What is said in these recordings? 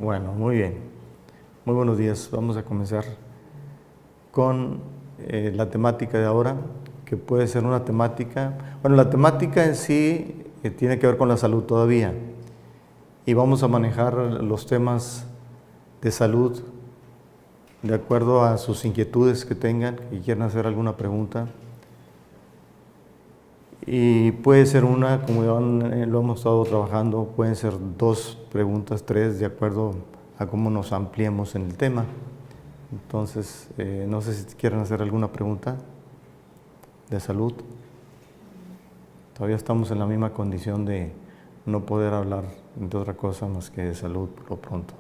Bueno, muy bien. Muy buenos días. Vamos a comenzar con la temática de ahora, que puede ser una temática... Bueno, la temática en sí tiene que ver con la salud todavía. Y vamos a manejar los temas de salud de acuerdo a sus inquietudes que tengan y quieran hacer alguna pregunta. Y puede ser una, como ya lo hemos estado trabajando, pueden ser 2 preguntas, 3, de acuerdo a cómo nos ampliemos en el tema. Entonces, no sé si quieren hacer alguna pregunta de salud. Todavía estamos en la misma condición de no poder hablar de otra cosa más que de salud por lo pronto.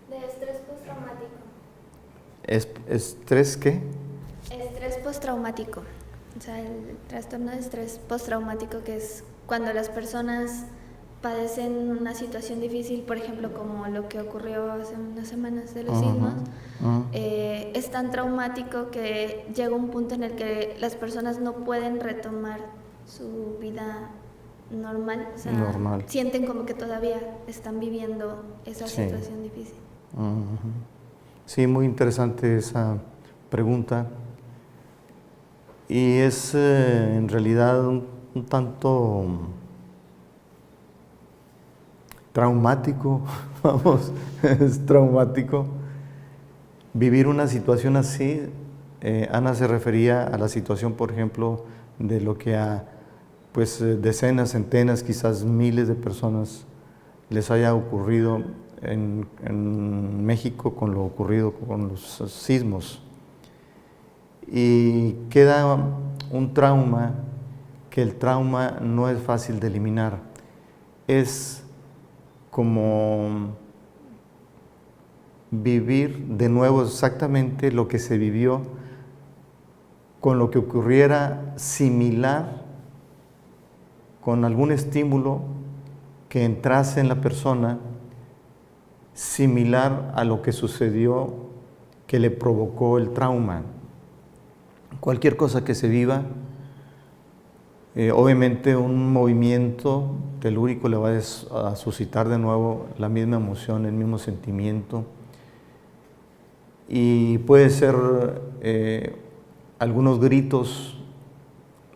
De estrés postraumático. ¿Estrés qué? Estrés postraumático. O sea, el trastorno de estrés postraumático, que es cuando las personas padecen una situación difícil, por ejemplo, como lo que ocurrió hace unas semanas de los sismos, es tan traumático que llega un punto en el que las personas no pueden retomar su vida normal, o sea, sienten como que todavía están viviendo esa situación difícil. Sí, muy interesante esa pregunta. Y es en realidad un tanto traumático, vamos, es traumático vivir una situación así. Ana se refería a la situación, por ejemplo, de lo que a pues decenas, centenas, quizás miles de personas les haya ocurrido en México con lo ocurrido con los sismos. Y queda un trauma, que el trauma no es fácil de eliminar. Es como vivir de nuevo exactamente lo que se vivió, con lo que ocurriera similar, con algún estímulo que entrase en la persona, similar a lo que sucedió que le provocó el trauma. Cualquier cosa que se viva, obviamente un movimiento telúrico le va a suscitar de nuevo la misma emoción, el mismo sentimiento, y puede ser algunos gritos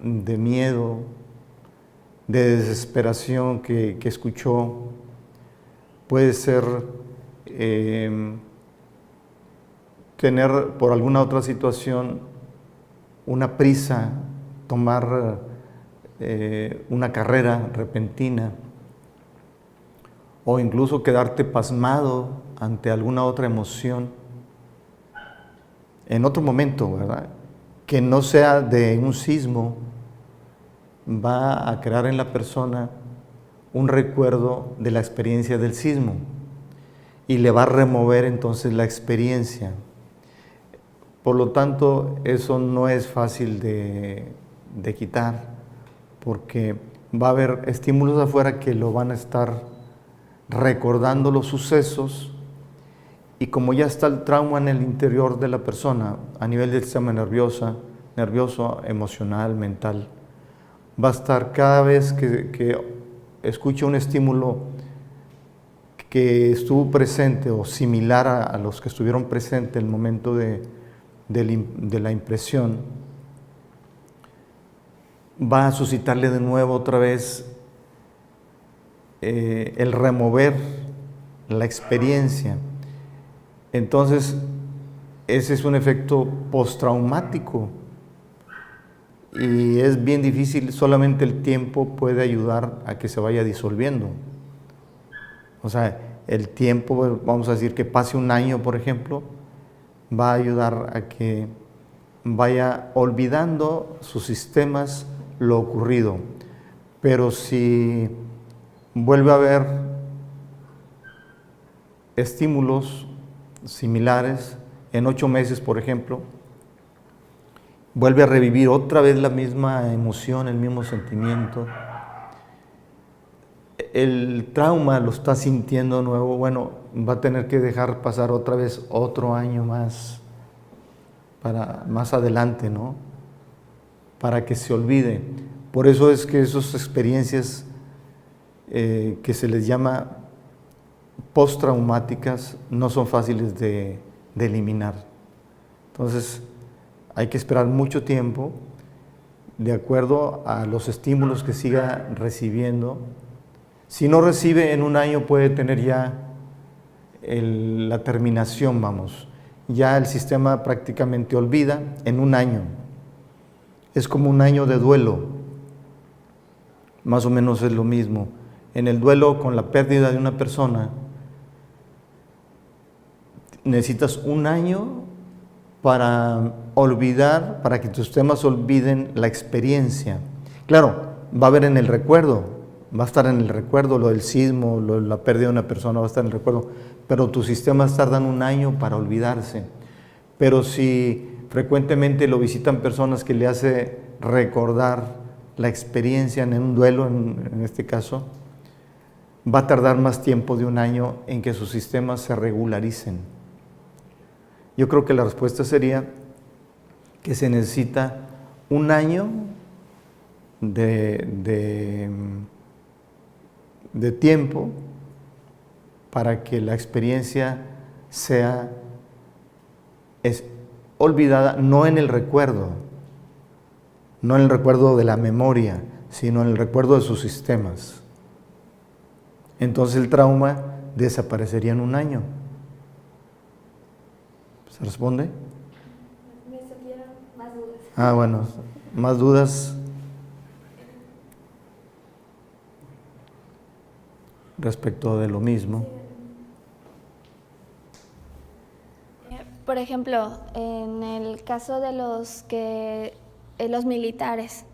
de miedo, de desesperación que escuchó, puede ser tener por alguna otra situación una prisa, tomar una carrera repentina, o incluso quedarte pasmado ante alguna otra emoción en otro momento, ¿verdad? Que no sea de un sismo, va a crear en la persona un recuerdo de la experiencia del sismo y le va a remover entonces la experiencia. Por lo tanto, eso no es fácil de quitar, porque va a haber estímulos afuera que lo van a estar recordando los sucesos, y como ya está el trauma en el interior de la persona, a nivel del sistema nervioso, emocional, mental, va a estar cada vez que escuche un estímulo que estuvo presente o similar a los que estuvieron presentes en el momento de la impresión, va a suscitarle de nuevo otra vez el remover la experiencia. Entonces, ese es un efecto postraumático y es bien difícil. Solamente el tiempo puede ayudar a que se vaya disolviendo. O sea, el tiempo, vamos a decir que pase un año, por ejemplo, va a ayudar a que vaya olvidando sus sistemas lo ocurrido. Pero si vuelve a haber estímulos similares en 8 meses, por ejemplo, vuelve a revivir otra vez la misma emoción, el mismo sentimiento, el trauma lo está sintiendo de nuevo, bueno, va a tener que dejar pasar otra vez otro año más, para más adelante, ¿no? Para que se olvide. Por eso es que esas experiencias que se les llama postraumáticas no son fáciles de eliminar. Entonces, hay que esperar mucho tiempo de acuerdo a los estímulos que siga recibiendo. Si no recibe en un año, puede tener ya la terminación, vamos. Ya el sistema prácticamente olvida en un año. Es como un año de duelo. Más o menos es lo mismo. En el duelo con la pérdida de una persona, necesitas un año para olvidar, para que tus sistemas olviden la experiencia. Claro, va a haber en el recuerdo, va a estar en el recuerdo lo del sismo, la pérdida de una persona va a estar en el recuerdo, pero tus sistemas tardan un año para olvidarse. Pero si frecuentemente lo visitan personas que le hace recordar la experiencia en un duelo, en este caso, va a tardar más tiempo de un año en que sus sistemas se regularicen. Yo creo que la respuesta sería que se necesita un año de tiempo para que la experiencia sea olvidada, no en el recuerdo, no en el recuerdo de la memoria, sino en el recuerdo de sus sistemas. Entonces el trauma desaparecería en un año. ¿Se responde? Me surgieron más dudas. Bueno, más dudas respecto de lo mismo. Por ejemplo, en el caso de los militares,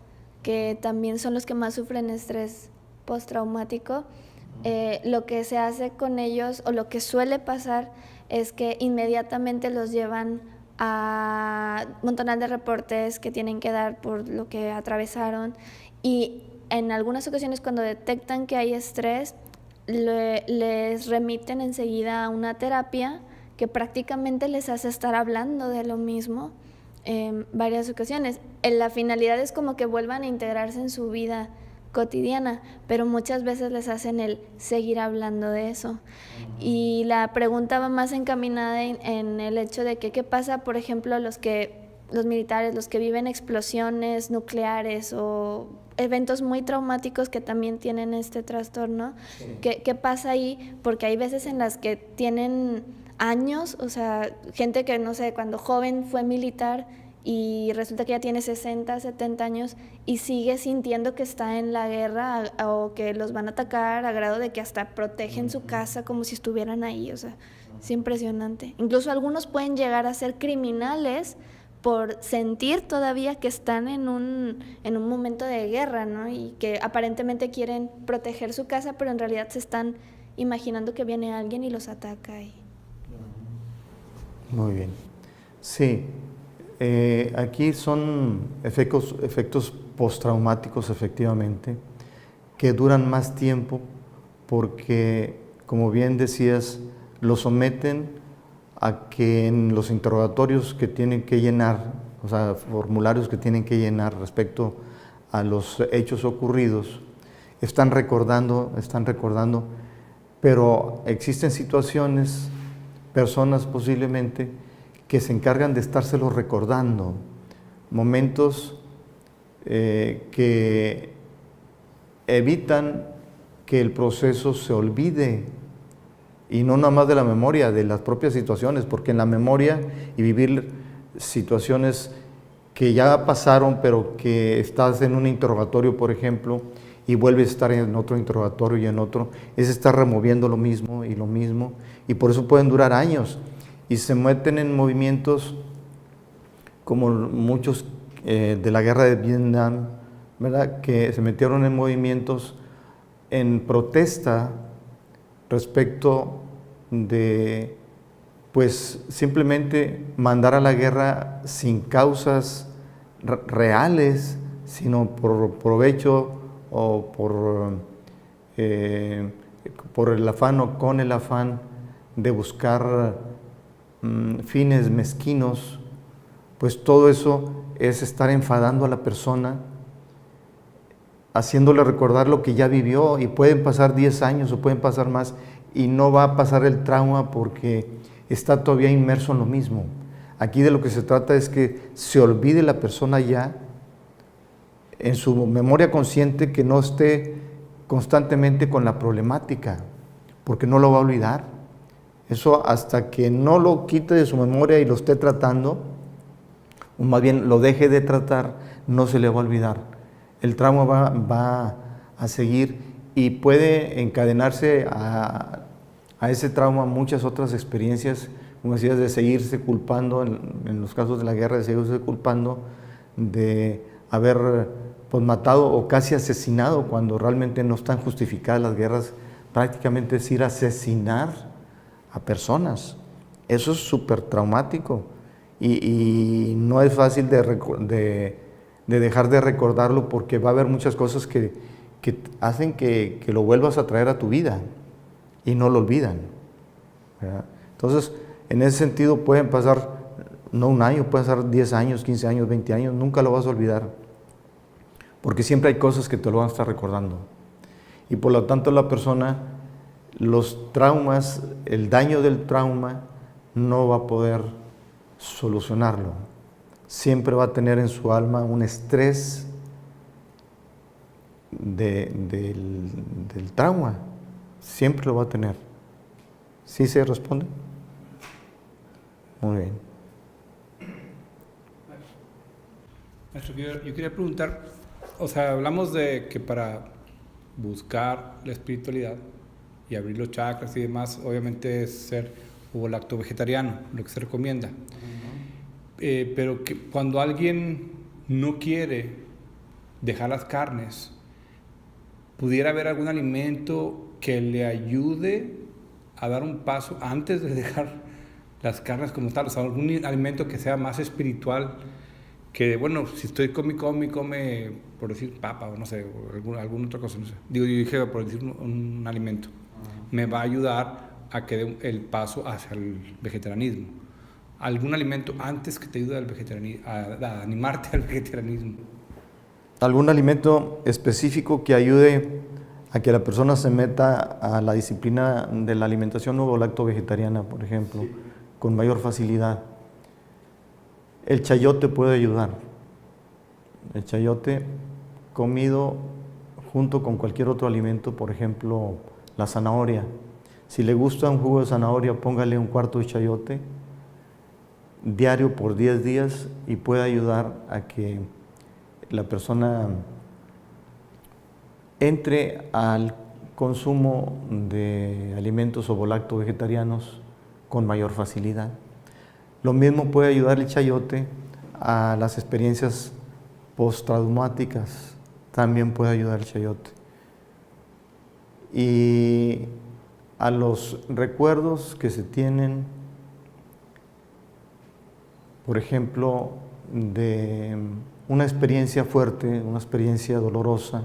que también son los que más sufren estrés postraumático, lo que se hace con ellos, o lo que suele pasar, es que inmediatamente los llevan a un montón de reportes que tienen que dar por lo que atravesaron, y en algunas ocasiones cuando detectan que hay estrés, les remiten enseguida a una terapia que prácticamente les hace estar hablando de lo mismo en varias ocasiones. La finalidad es como que vuelvan a integrarse en su vida cotidiana, pero muchas veces les hacen el seguir hablando de eso. Y la pregunta va más encaminada en el hecho de que qué pasa, por ejemplo, los militares, los que viven explosiones nucleares o eventos muy traumáticos que también tienen este trastorno. Sí. ¿Qué pasa ahí? Porque hay veces en las que tienen años, o sea, gente que, no sé, cuando joven fue militar y resulta que ya tiene 60, 70 años y sigue sintiendo que está en la guerra o que los van a atacar, a grado de que hasta protegen su casa como si estuvieran ahí. O sea, es impresionante. Incluso algunos pueden llegar a ser criminales por sentir todavía que están en un momento de guerra, ¿no? Y que aparentemente quieren proteger su casa, pero en realidad se están imaginando que viene alguien y los ataca. Muy bien. Sí, aquí son efectos postraumáticos, efectivamente, que duran más tiempo porque, como bien decías, lo someten a que en los interrogatorios que tienen que llenar, o sea, formularios que tienen que llenar respecto a los hechos ocurridos, están recordando, pero existen situaciones, personas posiblemente, que se encargan de estárselo recordando, momentos que evitan que el proceso se olvide, y no nada más de la memoria, de las propias situaciones, porque en la memoria y vivir situaciones que ya pasaron, pero que estás en un interrogatorio, por ejemplo, y vuelves a estar en otro interrogatorio y en otro, es estar removiendo lo mismo, y por eso pueden durar años, y se meten en movimientos como muchos de la guerra de Vietnam, ¿verdad?, que se metieron en movimientos en protesta respecto de, pues, simplemente mandar a la guerra sin causas reales, sino por provecho o por el afán o con el afán de buscar fines mezquinos. Pues todo eso es estar enfadando a la persona haciéndole recordar lo que ya vivió, y pueden pasar 10 años o pueden pasar más y no va a pasar el trauma porque está todavía inmerso en lo mismo. Aquí de lo que se trata es que se olvide la persona ya en su memoria consciente, que no esté constantemente con la problemática, porque no lo va a olvidar. Eso hasta que no lo quite de su memoria y lo esté tratando, o más bien lo deje de tratar, no se le va a olvidar. El trauma va a seguir y puede encadenarse a ese trauma muchas otras experiencias, como decías, de seguirse culpando, en los casos de la guerra, de seguirse culpando de haber pues, matado o casi asesinado, cuando realmente no están justificadas las guerras. Prácticamente es ir a asesinar a personas. Eso es súper traumático y no es fácil de dejar de recordarlo, porque va a haber muchas cosas que hacen que lo vuelvas a traer a tu vida y no lo olvidan, ¿verdad? Entonces, en ese sentido pueden pasar, no un año, pueden pasar 10 años, 15 años, 20 años, nunca lo vas a olvidar, porque siempre hay cosas que te lo van a estar recordando. Y por lo tanto la persona, los traumas, el daño del trauma, no va a poder solucionarlo. Siempre va a tener en su alma un estrés del trauma. Siempre lo va a tener. ¿Sí se responde? Muy bien. Maestro, yo quería preguntar, o sea, hablamos de que para buscar la espiritualidad y abrir los chakras y demás, obviamente es ser lacto vegetariano, lo que se recomienda. Pero que cuando alguien no quiere dejar las carnes, ¿pudiera haber algún alimento que le ayude a dar un paso antes de dejar las carnes como tal? O sea, algún alimento que sea más espiritual, que bueno, si estoy come, por decir papa o no sé, o alguna otra cosa, no sé. Digo, yo dije por decir un alimento, me va a ayudar a que dé el paso hacia el vegetarianismo. ¿Algún alimento antes que te ayude al vegetarianismo, a animarte al vegetarianismo? ¿Algún alimento específico que ayude a que la persona se meta a la disciplina de la alimentación ovo-lacto-vegetariana, por ejemplo, sí, con mayor facilidad? El chayote puede ayudar. El chayote comido junto con cualquier otro alimento, por ejemplo, la zanahoria. Si le gusta un jugo de zanahoria, póngale un cuarto de chayote diario por 10 días y puede ayudar a que la persona entre al consumo de alimentos ovo-lacto-vegetarianos con mayor facilidad. Lo mismo puede ayudar el chayote a las experiencias postraumáticas, también puede ayudar el chayote. Y a los recuerdos que se tienen, por ejemplo, de una experiencia fuerte, una experiencia dolorosa,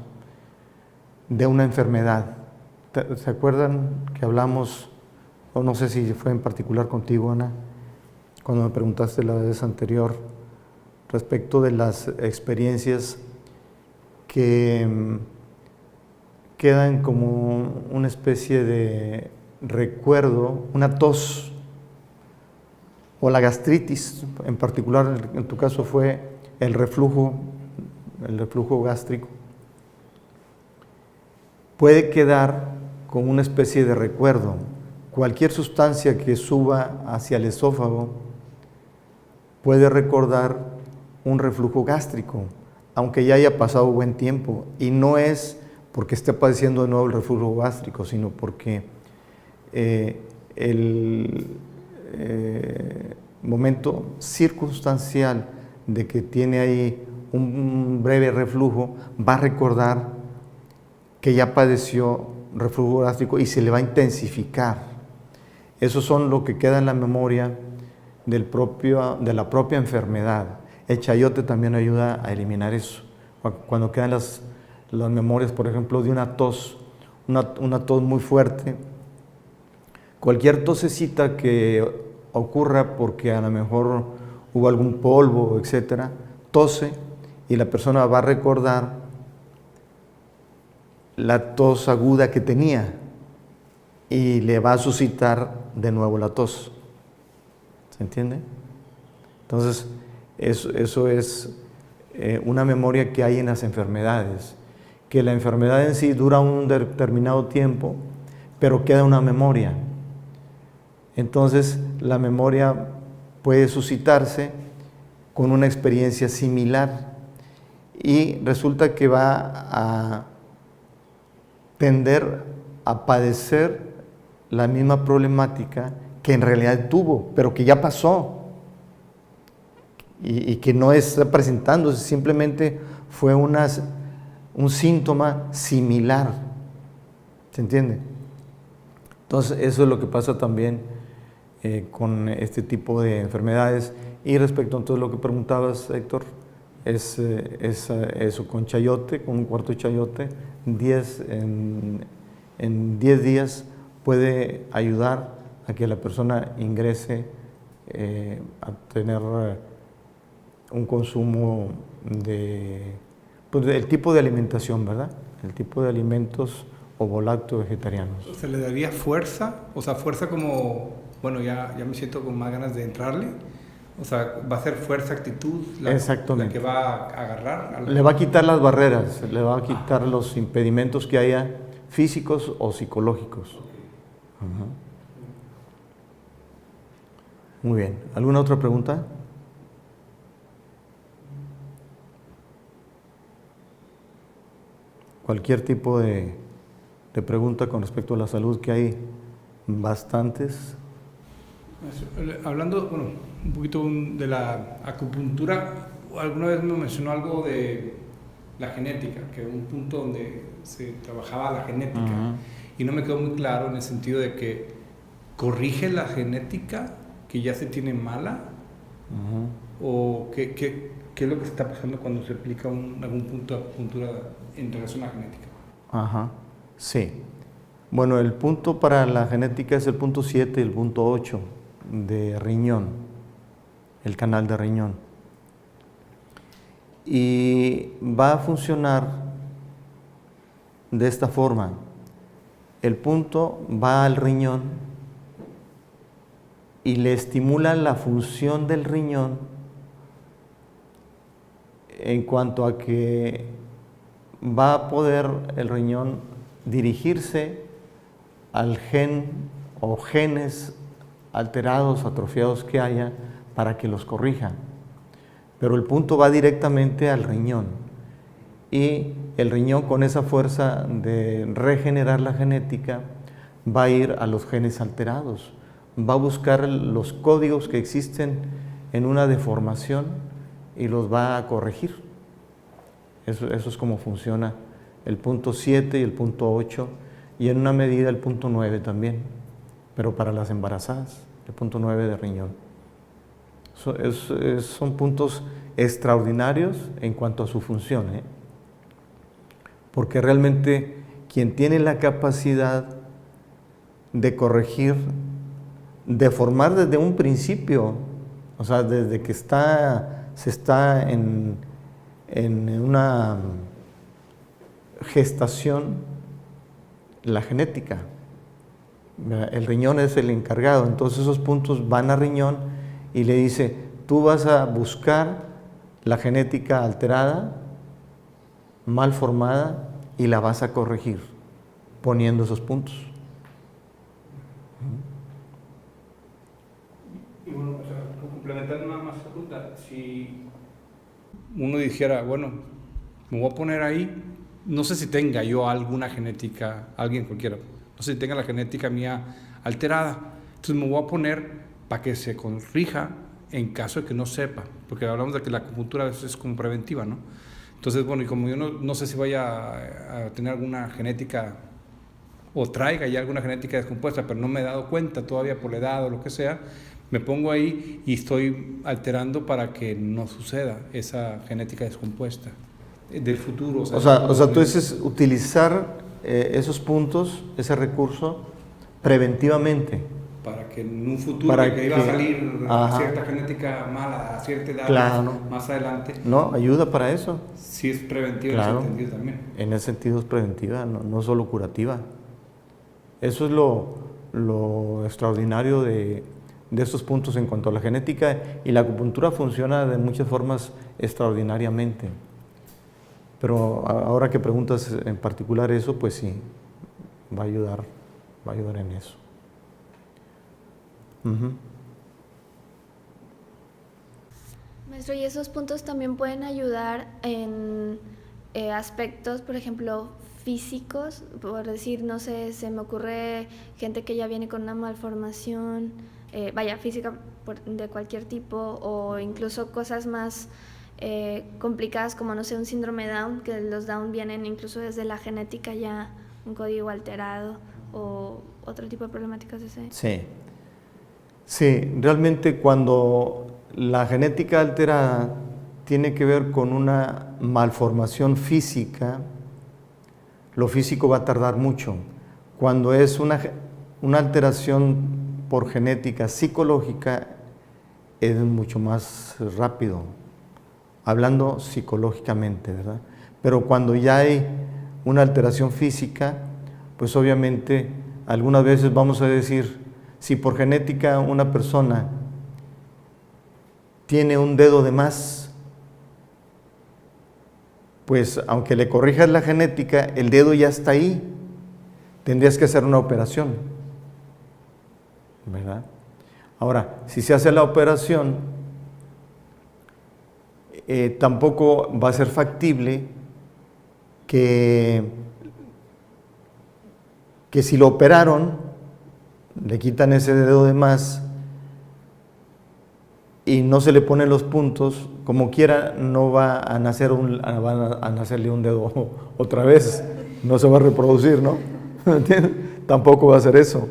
de una enfermedad. ¿Se acuerdan que hablamos, o no sé si fue en particular contigo, Ana, cuando me preguntaste la vez anterior, respecto de las experiencias que quedan como una especie de recuerdo, una tos o la gastritis, en particular en tu caso fue el reflujo gástrico, puede quedar como una especie de recuerdo. Cualquier sustancia que suba hacia el esófago puede recordar un reflujo gástrico, aunque ya haya pasado buen tiempo, y no es porque esté padeciendo de nuevo el reflujo gástrico, sino porque el momento circunstancial de que tiene ahí un breve reflujo va a recordar que ya padeció reflujo gástrico y se le va a intensificar. Esos son lo que queda en la memoria de la propia enfermedad. El chayote también ayuda a eliminar eso. Cuando quedan las memorias, por ejemplo, de una tos muy fuerte, cualquier tosecita que ocurra porque a lo mejor hubo algún polvo, etcétera, tose y la persona va a recordar la tos aguda que tenía y le va a suscitar de nuevo la tos. ¿Se entiende? Entonces, eso es una memoria que hay en las enfermedades, que la enfermedad en sí dura un determinado tiempo, pero queda una memoria. Entonces, la memoria puede suscitarse con una experiencia similar y resulta que va a tender a padecer la misma problemática que en realidad tuvo, pero que ya pasó y que no está presentándose, simplemente fue un síntoma similar. ¿Se entiende? Entonces, eso es lo que pasa también con este tipo de enfermedades. Y respecto a todo lo que preguntabas, Héctor, es eso, con chayote, con un cuarto de chayote, en 10 días puede ayudar a que la persona ingrese a tener un consumo pues del tipo de alimentación, ¿verdad? El tipo de alimentos ovolácteos vegetarianos. ¿Se le daría fuerza? O sea, fuerza como, bueno, ya me siento con más ganas de entrarle. O sea, va a ser fuerza, actitud, la que va a agarrar. Le va a quitar las barreras, le va a quitar los impedimentos que haya físicos o psicológicos. Ajá. Muy bien. ¿Alguna otra pregunta? Cualquier tipo de pregunta con respecto a la salud, que hay bastantes. Hablando, bueno, un poquito de la acupuntura, alguna vez me mencionó algo de la genética, que era un punto donde se trabajaba la genética. Uh-huh. Y no me quedó muy claro en el sentido de que corrige la genética que ya se tiene mala, uh-huh, o qué es lo que está pasando cuando se aplica algún punto de acupuntura en relación a la genética. Ajá, sí. Bueno, el punto para la genética es el punto 7 y el punto 8 de riñón, el canal de riñón. Y va a funcionar de esta forma. El punto va al riñón y le estimula la función del riñón en cuanto a que va a poder el riñón dirigirse al gen o genes alterados, atrofiados que haya, para que los corrija. Pero el punto va directamente al riñón y el riñón, con esa fuerza de regenerar la genética, va a ir a los genes alterados, va a buscar los códigos que existen en una deformación y los va a corregir. Eso es como funciona el punto 7 y el punto 8, y en una medida el punto 9 también, pero para las embarazadas, el punto 9 de riñón. Son puntos extraordinarios en cuanto a su función, porque realmente quien tiene la capacidad de corregir, de formar desde un principio, o sea, desde que se está en una gestación, la genética. El riñón es el encargado, entonces esos puntos van a riñón y le dice, tú vas a buscar la genética alterada, mal formada, y la vas a corregir poniendo esos puntos. Y bueno, o sea, complementando nada más esa pregunta, si uno dijera, bueno, me voy a poner ahí, no sé si tenga yo alguna genética, alguien cualquiera, no sé si tenga la genética mía alterada, entonces me voy a poner para que se corrija en caso de que no sepa, porque hablamos de que la acupuntura a veces es como preventiva, ¿no? Entonces, bueno, y como yo no sé si vaya a tener alguna genética o traiga ya alguna genética descompuesta, pero no me he dado cuenta todavía por la edad o lo que sea, me pongo ahí y estoy alterando para que no suceda esa genética descompuesta del futuro. O sea, tú dices utilizar esos puntos, ese recurso, preventivamente. para que en un futuro Para que iba a que- salir ajá. cierta genética mala a cierta edad, Claro. más adelante, No, ayuda para eso. sí es preventiva Claro. en ese sentido también. En ese sentido es preventiva, no solo curativa. Eso es lo extraordinario de estos puntos en cuanto a la genética, y la acupuntura funciona de muchas formas extraordinariamente. Pero ahora que preguntas en particular eso, pues sí, va a ayudar en eso. Ujú. Maestro, y esos puntos también pueden ayudar en aspectos, por ejemplo, físicos, por decir, no sé, se me ocurre gente que ya viene con una malformación, física de cualquier tipo, o incluso cosas más complicadas como, no sé, un síndrome Down, que los Down vienen incluso desde la genética ya un código alterado, o otro tipo de problemáticas de ese. Sí, realmente cuando la genética alterada tiene que ver con una malformación física, lo físico va a tardar mucho. Cuando es una alteración por genética psicológica, es mucho más rápido, hablando psicológicamente, ¿verdad? Pero cuando ya hay una alteración física, pues obviamente algunas veces vamos a decir, si por genética una persona tiene un dedo de más, pues aunque le corrijas la genética, el dedo ya está ahí, tendrías que hacer una operación, ¿verdad? Ahora, si se hace la operación, tampoco va a ser factible que si lo operaron, le quitan ese dedo de más y no se le ponen los puntos, como quiera no va a nacerle un dedo otra vez, no se va a reproducir, ¿no? ¿Entiendes? Tampoco va a ser eso.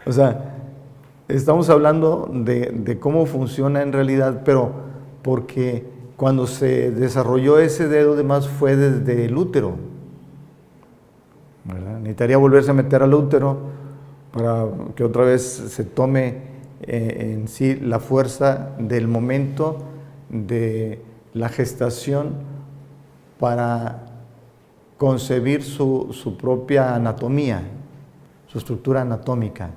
O sea, estamos hablando de cómo funciona en realidad, pero porque cuando se desarrolló ese dedo de más fue desde el útero, ¿verdad? Necesitaría volverse a meter al útero para que otra vez se tome en sí la fuerza del momento de la gestación para concebir su propia anatomía, su estructura anatómica.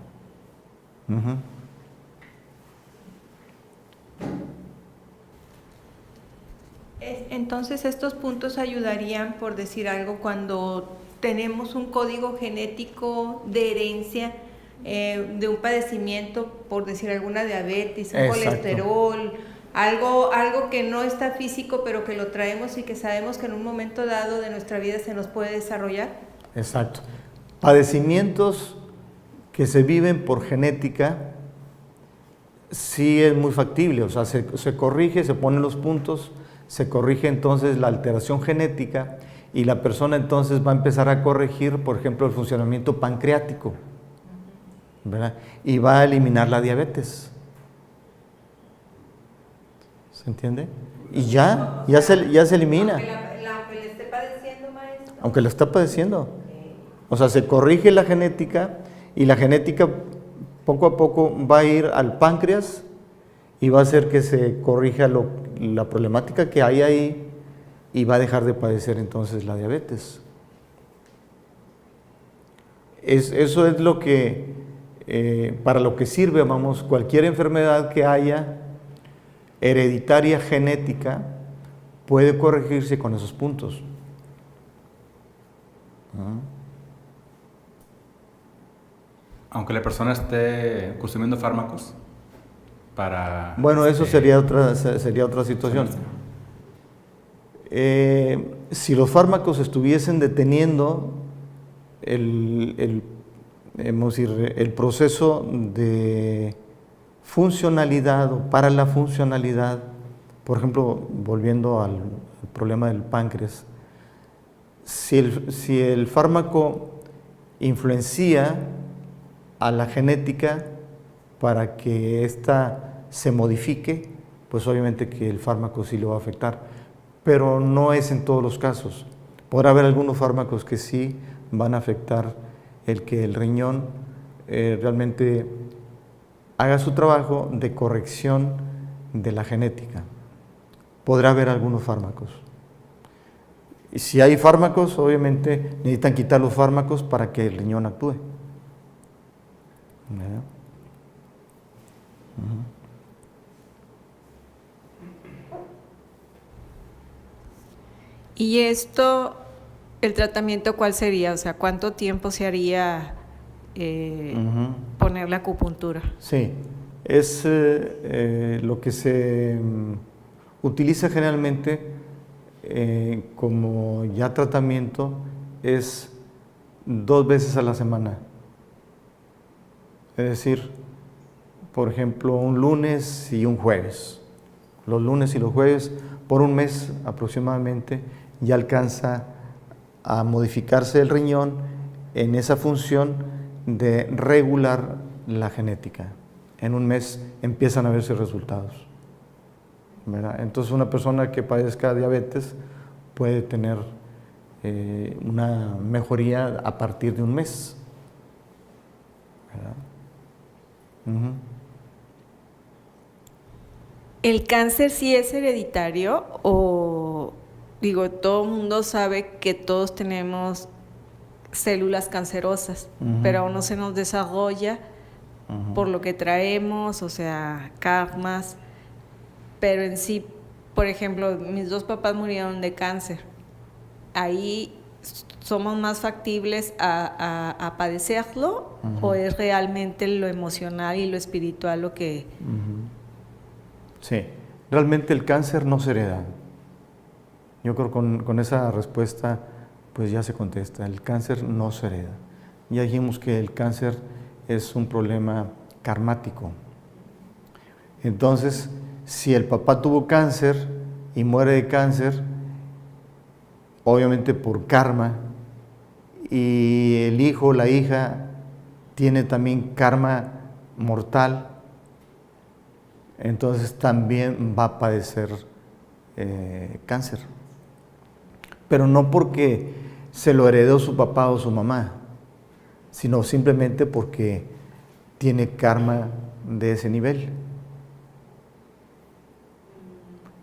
Uh-huh. Entonces estos puntos ayudarían, por decir algo, cuando tenemos un código genético de herencia, de un padecimiento, por decir alguna diabetes, un Exacto. colesterol, algo que no está físico, pero que lo traemos y que sabemos que en un momento dado de nuestra vida se nos puede desarrollar. Exacto. Padecimientos que se viven por genética, sí es muy factible, o sea, se corrige, se ponen los puntos, se corrige entonces la alteración genética y la persona entonces va a empezar a corregir, por ejemplo, el funcionamiento pancreático, ¿verdad? Y va a eliminar la diabetes. ¿Se entiende? Y ya se elimina. Aunque le esté padeciendo, maestro. Aunque lo está padeciendo. O sea, se corrige la genética y la genética poco a poco va a ir al páncreas y va a hacer que se corrija la problemática que hay ahí y va a dejar de padecer entonces la diabetes. Eso es lo que, para lo que sirve, vamos, cualquier enfermedad que haya hereditaria genética puede corregirse con esos puntos. Aunque la persona esté consumiendo fármacos para... Bueno, eso sería otra situación. Si los fármacos estuviesen deteniendo el proceso de funcionalidad o para la funcionalidad, por ejemplo, volviendo al problema del páncreas, si el fármaco influencia a la genética para que ésta se modifique, pues obviamente que el fármaco sí lo va a afectar, pero no es en todos los casos. Podrá haber algunos fármacos que sí van a afectar el que el riñón realmente haga su trabajo de corrección de la genética. Podrá haber algunos fármacos. Y si hay fármacos, obviamente necesitan quitar los fármacos para que el riñón actúe. ¿Verdad? Y esto, el tratamiento, ¿cuál sería? O sea, ¿cuánto tiempo se haría poner la acupuntura? Sí, es lo que se utiliza generalmente como ya tratamiento es 2 veces a la semana. Es decir, por ejemplo, un lunes y un jueves. Los lunes y los jueves, por un mes aproximadamente, ya alcanza a modificarse el riñón en esa función de regular la genética. En un mes empiezan a verse resultados, ¿verdad? Entonces una persona que padezca diabetes puede tener una mejoría a partir de un mes, ¿verdad? ¿El cáncer sí es hereditario o, digo, todo el mundo sabe que todos tenemos células cancerosas, pero aún no se nos desarrolla por lo que traemos, o sea, karmas, pero en sí, por ejemplo, mis 2 papás murieron de cáncer. Ahí somos más factibles a padecerlo, o es realmente lo emocional y lo espiritual lo que... Sí, realmente el cáncer no se hereda. Yo creo que con esa respuesta pues ya se contesta, el cáncer no se hereda. Ya dijimos que el cáncer es un problema karmático. Entonces, si el papá tuvo cáncer y muere de cáncer, obviamente por karma, y el hijo o la hija tiene también karma mortal, entonces también va a padecer cáncer. Pero no porque se lo heredó su papá o su mamá, sino simplemente porque tiene karma de ese nivel,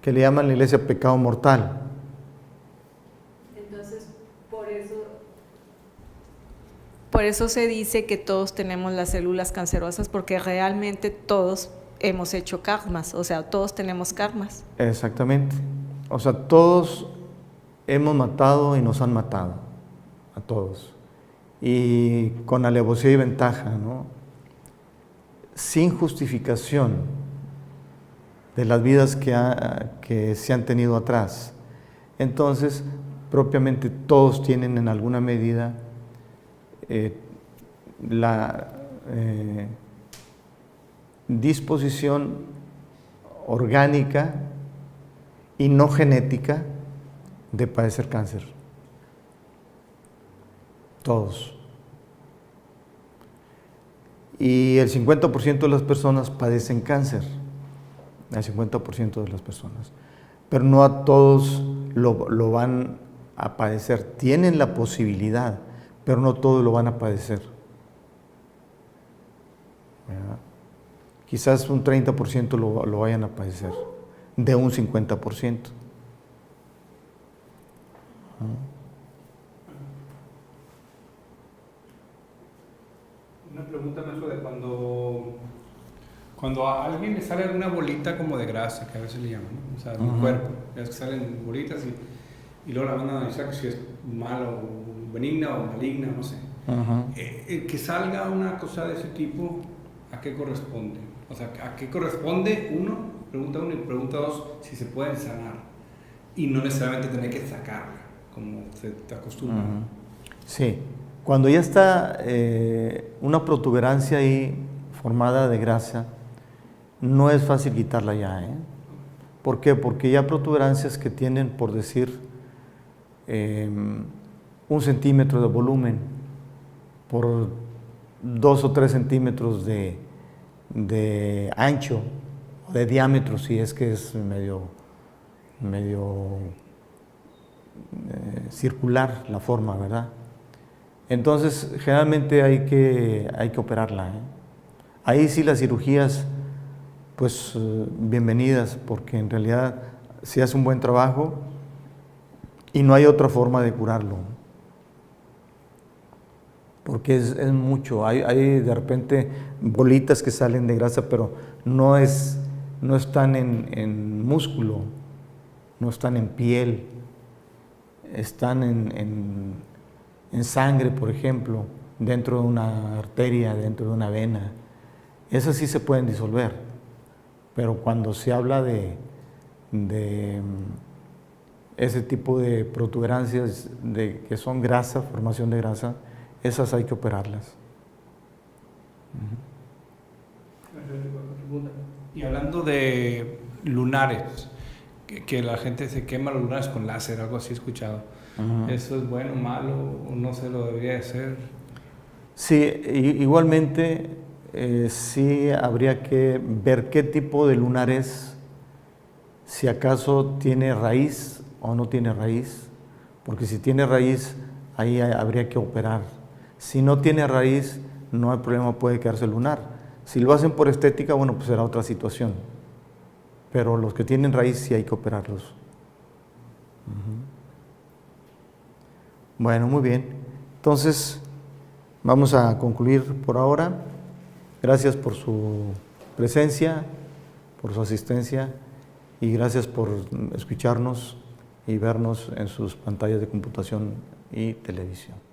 que le llaman en la iglesia pecado mortal. Entonces, por eso se dice que todos tenemos las células cancerosas, porque realmente todos hemos hecho karmas, o sea, todos tenemos karmas. Exactamente. O sea, todos hemos matado y nos han matado, a todos. Y con alevosía y ventaja, ¿no? Sin justificación de las vidas que se han tenido atrás. Entonces, propiamente todos tienen en alguna medida la disposición orgánica y no genética de padecer cáncer. Todos. Y el 50% de las personas padecen cáncer. El 50% de las personas. Pero no a todos lo van a padecer. Tienen la posibilidad, pero no todos lo van a padecer. ¿Verdad? Quizás un 30% lo vayan a padecer, de un 50%. Una pregunta, maestro, de cuando a alguien le sale alguna bolita como de grasa, que a veces le llaman, ¿no? O sea, en el cuerpo, ya es que salen bolitas y luego la van a analizar si es malo, benigna o maligna, no sé. Que salga una cosa de ese tipo, ¿a qué corresponde? O sea, ¿a qué corresponde? Pregunta uno, y pregunta 2, si se pueden sanar y no necesariamente tener que sacarla, como se te acostumbra. Sí, cuando ya está una protuberancia ahí formada de grasa, no es fácil quitarla ya, ¿eh? ¿Por qué? Porque ya protuberancias que tienen, por decir, 1 centímetro de volumen por 2 o 3 centímetros de ancho, o de diámetro, si es que es medio circular la forma, ¿verdad? Entonces, generalmente hay que operarla, ¿eh? Ahí sí las cirugías, pues bienvenidas, porque en realidad se hace un buen trabajo y no hay otra forma de curarlo. Porque es mucho, hay de repente bolitas que salen de grasa, pero no están en músculo, no están en piel, están en sangre, por ejemplo, dentro de una arteria, dentro de una vena. Esas sí se pueden disolver, pero cuando se habla de ese tipo de protuberancias que son grasa, formación de grasa, esas hay que operarlas. Y hablando de lunares, que la gente se quema los lunares con láser, algo así he escuchado. ¿Eso es bueno, malo, o no se lo debería hacer? Sí, igualmente sí habría que ver qué tipo de lunar es, si acaso tiene raíz o no tiene raíz, porque si tiene raíz, ahí habría que operar. Si no tiene raíz, no hay problema, puede quedarse lunar. Si lo hacen por estética, bueno, pues será otra situación. Pero los que tienen raíz sí hay que operarlos. Bueno, muy bien. Entonces, vamos a concluir por ahora. Gracias por su presencia, por su asistencia y gracias por escucharnos y vernos en sus pantallas de computación y televisión.